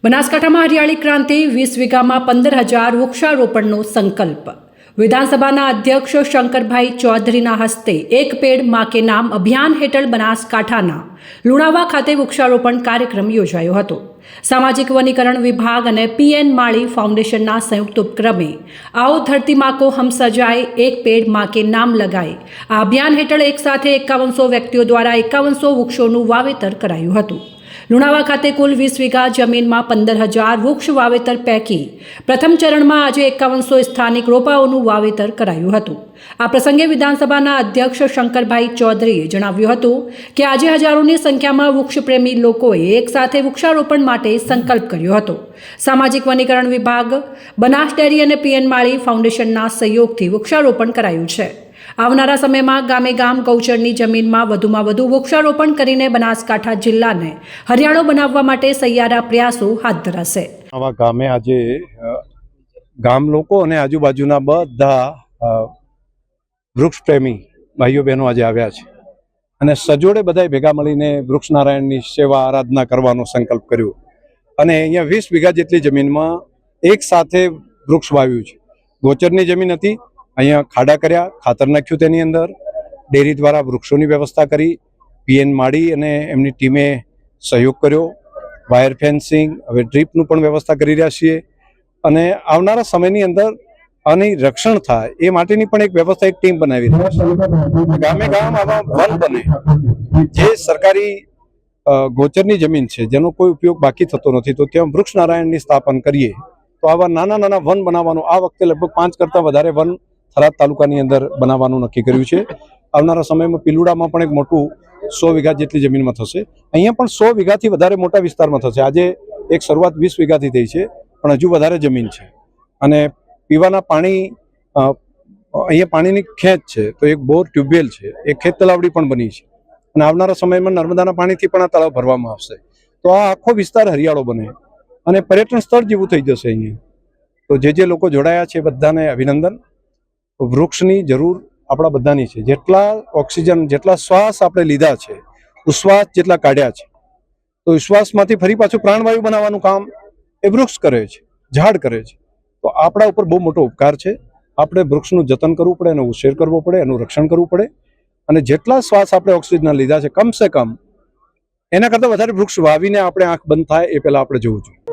બનાસકાંઠામાં હરિયાળી ક્રાંતિ 20 વીઘામાં 15,000 વૃક્ષારોપણનો સંકલ્પ। વિધાનસભાના અધ્યક્ષ શંકરભાઈ ચૌધરીના હસ્તે એક પેડ માં કે નામ અભિયાન હેઠળ બનાસકાંઠાના લુણાવા ખાતે વૃક્ષારોપણ કાર્યક્રમ યોજાયો હતો। સામાજિક વનીકરણ વિભાગ અને પીએન માળી ફાઉન્ડેશનના સંયુક્ત ઉપક્રમે आओ धरती माँ को हम सजाए एक पेड़ माँ के नाम लगाए આ અભિયાન હેઠળ એક સાથે 5100 વ્યક્તિઓ દ્વારા 5100 વૃક્ષોનું વાવેતર કરાયું હતું। લુણાવા ખાતે કુલ 20 વીઘા જમીનમાં 15,000 વૃક્ષ વાવેતર પૈકી પ્રથમ ચરણમાં આજે 5100 સ્થાનિક રોપાઓનું વાવેતર કરાયું હતું। આ પ્રસંગે વિધાનસભાના અધ્યક્ષ શંકરભાઈ ચૌધરીએ જણાવ્યું હતું કે આજે હજારોની સંખ્યામાં વૃક્ષપ્રેમી લોકોએ એકસાથે વૃક્ષારોપણ માટે સંકલ્પ કર્યો હતો। સામાજિક વનીકરણ વિભાગ, બનાસ ડેરી અને પીએન માળી ફાઉન્ડેશનના સહયોગથી વૃક્ષારોપણ કરાયું છે। આવનારા સમયમાં ગામે ગામ ગૌચરની જમીનમાં વધુમાં વધુ વૃક્ષારોપણ કરીને બનાસકાંઠા જિલ્લાને હરિયાળો બનાવવા માટે સહિયારા પ્રયાસો હાથ ધરાશે। આવા ગામે આજે ગામ લોકો અને આજુબાજુના બધા વૃક્ષ પ્રેમી ભાઈઓ બહેનો આજે આવ્યા છે અને સજોડે બધાએ ભેગા મળીને વૃક્ષ નારાયણની સેવા આરાધના કરવાનો સંકલ્પ કર્યો અને અહીંયા 20 વીઘા જેટલી જમીનમાં એક સાથે વૃક્ષ વાવ્યું છે। ગોચરની જમીન હતી, અહીંયા ખાડા કર્યા, ખાતર નાખ્યું, તેની અંદર ડેરી દ્વારા વૃક્ષોની વ્યવસ્થા કરી, પીએન માળી અને એમની ટીમે સહયોગ કર્યો, વાયર ફેન્સિંગ, હવે ડ્રીપનું પણ વ્યવસ્થા કરી રહ્યા છીએ અને આવનારા સમયની અંદર આની રક્ષણ થાય એ માટેની પણ એક વ્યવસ્થા, એક ટીમ બનાવી રહ્યા છે। ગામે ગામ આવા વન બને, જે સરકારી ગોચરની જમીન છે જેનો કોઈ ઉપયોગ બાકી થતો નથી, તો ત્યાં વૃક્ષ નારાયણની સ્થાપન કરીએ તો આવા નાના નાના વન બનાવવાનું આ વખતે લગભગ 5 કરતાં વધારે વન થરાદ તાલુકાની અંદર બનાવવાનું નક્કી કર્યું છે। આવનારા સમયમાં પિલુડામાં પણ એક મોટું 100 વીઘા જેટલી જમીનમાં થશે, અહીંયા પણ 100 વીઘાથી વધારે મોટા વિસ્તારમાં થશે। આજે એક શરૂઆત 20 વીઘાથી થઈ છે, પણ હજુ વધારે જમીન છે અને પીવાના પાણી અહીંયા પાણીની ખેંચ છે, તો એક બોર ટ્યુબવેલ છે, એક ખેત તલાવડી પણ બની છે અને આવનારા સમયમાં નર્મદાના પાણીથી પણ આ તળાવ ભરવામાં આવશે, તો આ આખો વિસ્તાર હરિયાળો બને અને પર્યટન સ્થળ જેવું થઈ જશે અહીંયા। તો જે લોકો જોડાયા છે બધાને અભિનંદન। વૃક્ષની જરૂર આપણા બધાની છે, જેટલા ઓક્સિજન, જેટલા શ્વાસ આપણે લીધા છે, ઉશ્વાસ જેટલા કાઢ્યા છે, તો ઉશ્વાસમાંથી ફરી પાછું પ્રાણવાયુ બનાવવાનું કામ એ વૃક્ષ કરે છે, ઝાડ કરે છે। તો આપણા ઉપર બહુ મોટો ઉપકાર છે, આપણે વૃક્ષનું જતન કરવું પડે, એનો ઉછેર કરવો પડે, એનું રક્ષણ કરવું પડે અને જેટલા શ્વાસ આપણે ઓક્સિજનના લીધા છે કમસે કમ એના કરતાં વધારે વૃક્ષ વાવીને આપણે આંખ બંધ થાય એ પહેલાં આપણે જોવું જોઈએ।